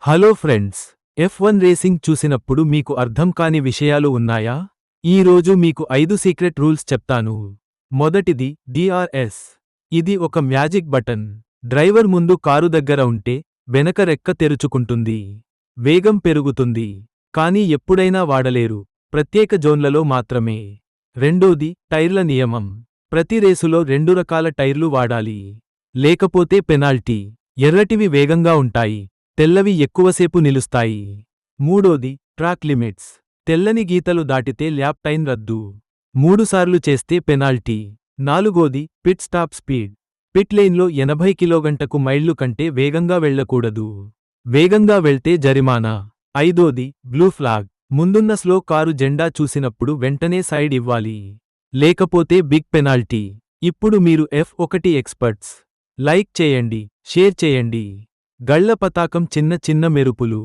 Hello friends, F1 racing చూసినప్పుడు మీకు అర్థం కాని విషయాలు ఉన్నాయా? ఈ రోజు మీకు 5 సీక్రెట్ రూల్స్ చెప్తాను. మొదటిది DRS. ఇది ఒక మ్యాజిక్ బటన్. డ్రైవర్ ముందు కారు దగ్గర ఉంటే వెనక రెక్క తెరుచుకుంటుంది. వేగం పెరుగుతుంది. కానీ ఎప్పుడైనా వాడలేరు, ప్రత్యేక జోన్లలో మాత్రమే. రెండోది టైర్ల నియమం. ప్రతి రేసులో 2 రకాల టైర్లు వాడాలి. లేకపోతే పెనాల్టీ. ఎర్రటివి వేగంగా ఉంటాయి, తెల్లవి ఎక్కువసేపు నిలుస్తాయి. మూడోది ట్రాక్ లిమిట్స్. తెల్లని గీతలు దాటితే ల్యాప్ టైం రద్దు. 3 సార్లు చేస్తే పెనాల్టీ. నాలుగోది పిట్ స్టాప్ స్పీడ్. పిట్ లైన్లో 80 కిలోగంటకు మైళ్లు కంటే వేగంగా వెళ్లకూడదు. వేగంగా వెళ్తే జరిమానా. ఐదోది బ్లూ ఫ్లాగ్. ముందున్న స్లో కారు జెండా చూసినప్పుడు వెంటనే సైడ్ ఇవ్వాలి. లేకపోతే బిగ్ పెనాల్టీ. ఇప్పుడు మీరు F1 ఎక్స్పర్ట్స్. లైక్ చేయండి, షేర్ చేయండి. గళ్ల పతాకం చిన్న చిన్న మెరుపులు.